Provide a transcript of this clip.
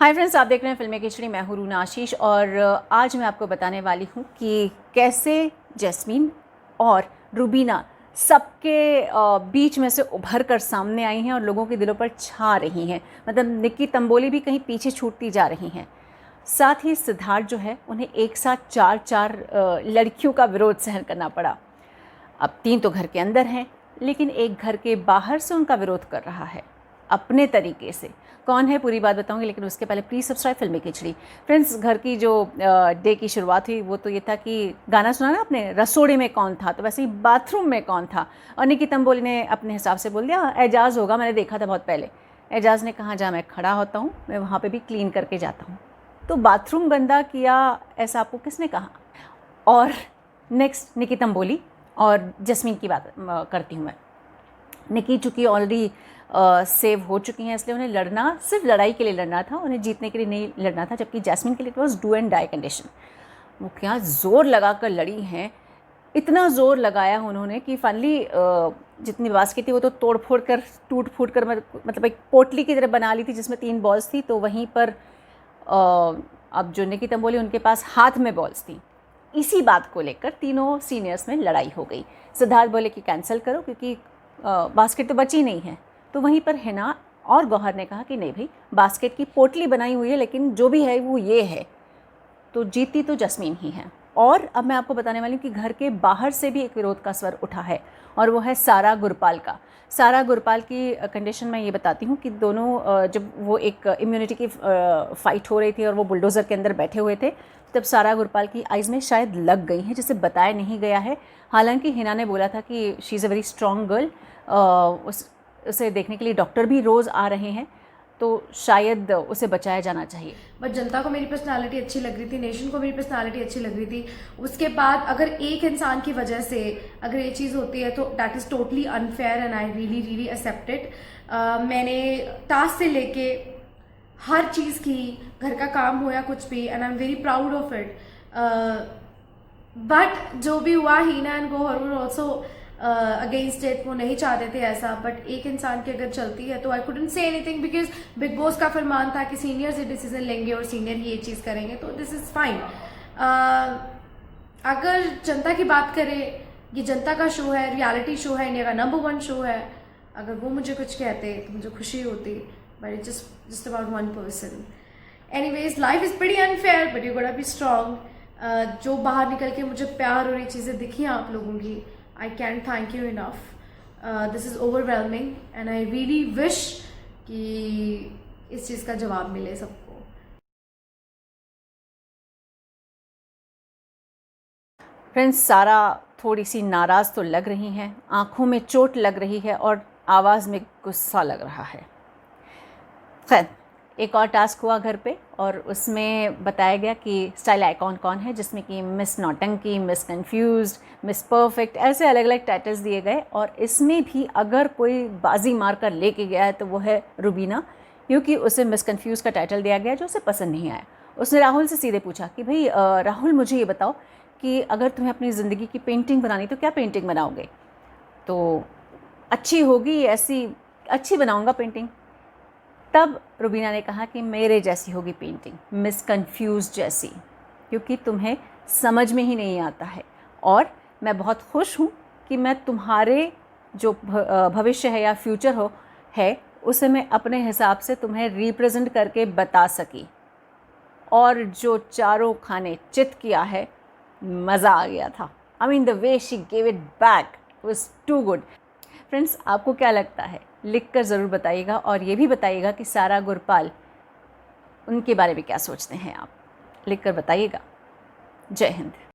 Hi friends, आप देख रहे हैं फिल्मी खिचड़ी। मैं हूं रूना आशीष और आज मैं आपको बताने वाली हूं कि कैसे जैस्मीन और रुबीना सबके बीच में से उभर कर सामने आई हैं और लोगों के दिलों पर छा रही हैं। मतलब निक्की तंबोली भी कहीं पीछे छूटती जा रही हैं। साथ ही सिद्धार्थ जो है, उन्हें एक साथ चार लड़कियों का विरोध सहन करना पड़ा। अब 3 तो घर के अंदर हैं, लेकिन एक घर के बाहर से उनका विरोध कर रहा है अपने तरीके से। कौन है पूरी बात बताऊंगी, लेकिन उसके पहले प्लीज़ सब्सक्राइब फिल्मी खिचड़ी। फ्रेंड्स, घर की जो डे की शुरुआत हुई वो तो ये था कि गाना सुना ना आपने, रसोड़े में कौन था, तो वैसे ही बाथरूम में कौन था। और निकी तंबोली ने अपने हिसाब से बोल दिया एजाज़ होगा, मैंने देखा था बहुत पहले। एजाज़ ने कहा जहाँ मैं खड़ा होता हूँ मैं वहाँ पर भी क्लीन करके जाता हूँ। तो बाथरूम गंदा किया ऐसा आपको किसने कहा। और नेक्स्ट निकी तंबोली और जैस्मीन की बात करती हूँ मैं। निकी चूँकि ऑलरेडी सेव हो चुकी हैं, इसलिए उन्हें लड़ना सिर्फ लड़ाई के लिए लड़ना था, उन्हें जीतने के लिए नहीं लड़ना था। जबकि जैस्मीन के लिए it was do and die condition. वो क्या ज़ोर लगा कर लड़ी हैं, इतना ज़ोर लगाया उन्होंने कि फाइनली जितनी बास्केट थी वो तो तोड़ फोड़ कर टूट फूट कर मतलब एक पोटली की तरह बना ली थी जिसमें 3 बॉल्स थी। तो वहीं पर अब जो निकी तंबोली, उनके पास हाथ में बॉल्स थी। इसी बात को लेकर तीनों सीनियर्स में लड़ाई हो गई। सिद्धार्थ बोले कि कैंसिल करो क्योंकि बास्केट तो बची नहीं है। तो वहीं पर हिना और गौहर ने कहा कि नहीं भाई, बास्केट की पोटली बनाई हुई है, लेकिन जो भी है वो ये है। तो जीती तो जैस्मीन ही है। और अब मैं आपको बताने वाली हूँ कि घर के बाहर से भी एक विरोध का स्वर उठा है, और वो है सारा गुरपाल का। सारा गुरपाल की कंडीशन मैं ये बताती हूँ कि दोनों जब वो एक इम्यूनिटी की फ़ाइट हो रही थी और वो बुलडोज़र के अंदर बैठे हुए थे, तब सारा गुरपाल की आइज़ में शायद लग गई हैं, जिसे बताया नहीं गया है। हालांकि हिना ने बोला था कि she is a very strong girl, उसे देखने के लिए डॉक्टर भी रोज़ आ रहे हैं, तो शायद उसे बचाया जाना चाहिए। बट जनता को मेरी पर्सनालिटी अच्छी लग रही थी, नेशन को मेरी पर्सनालिटी अच्छी लग रही थी। उसके बाद अगर एक इंसान की वजह से अगर ये चीज़ होती है तो that is totally unfair and I really really accept it. मैंने टास्क से लेके हर चीज़ की, घर का काम हो या कुछ भी, and I am very proud of it. But जो भी हुआ, Hina and Gauahar were also against it. वो नहीं चाहते थे ऐसा, बट एक इंसान की अगर चलती है तो I couldn't say anything because big boss का फरमान था कि सीनियर्स ये डिसीजन लेंगे और सीनियर ही ये चीज़ करेंगे, तो दिस इज़ फाइन। अगर जनता की बात करें, ये जनता का शो है, रियलिटी शो है, इंडिया का नंबर 1 शो है। अगर वो मुझे कुछ कहते तो मुझे खुशी होती, but it just about 1 person. Anyways, life is pretty unfair but you गोटा बी स्ट्रॉन्ग। जो बाहर निकल के मुझे प्यार और ये चीज़ें दिखी आप लोगों की, I can't thank you enough. This is overwhelming and I really wish कि इस चीज़ का जवाब मिले सबको। फ्रेंड्स, सारा थोड़ी सी नाराज़ तो लग रही हैं, आंखों में चोट लग रही है और आवाज़ में गुस्सा लग रहा है। खैर, एक और टास्क हुआ घर पे और उसमें बताया गया कि स्टाइल आइकॉन कौन है, जिसमें कि मिस नौटंकी, मिस कंफ्यूज्ड, मिस परफेक्ट, ऐसे अलग अलग टाइटल्स दिए गए। और इसमें भी अगर कोई बाजी मार कर लेके गया है तो वो है रुबीना, क्योंकि उसे मिस कंफ्यूज का टाइटल दिया गया जो उसे पसंद नहीं आया। उसने राहुल से सीधे पूछा कि भाई राहुल, मुझे ये बताओ कि अगर तुम्हें अपनी ज़िंदगी की पेंटिंग बनानी तो क्या पेंटिंग बनाओगे? तो अच्छी होगी, ऐसी अच्छी बनाऊँगा पेंटिंग। तब रुबीना ने कहा कि मेरे जैसी होगी पेंटिंग, मिस कंफ्यूज जैसी, क्योंकि तुम्हें समझ में ही नहीं आता है। और मैं बहुत खुश हूँ कि मैं तुम्हारे जो भविष्य है या फ्यूचर है उसे मैं अपने हिसाब से तुम्हें रिप्रेजेंट करके बता सकी। और जो चारों खाने चित किया है, मज़ा आ गया था। I mean the way she gave it back was too good. Friends, आपको क्या लगता है? लिख कर ज़रूर बताइएगा, और ये भी बताइएगा कि सारा गुरपाल, उनके बारे में क्या सोचते हैं आप। लिख कर बताइएगा। जय हिंद।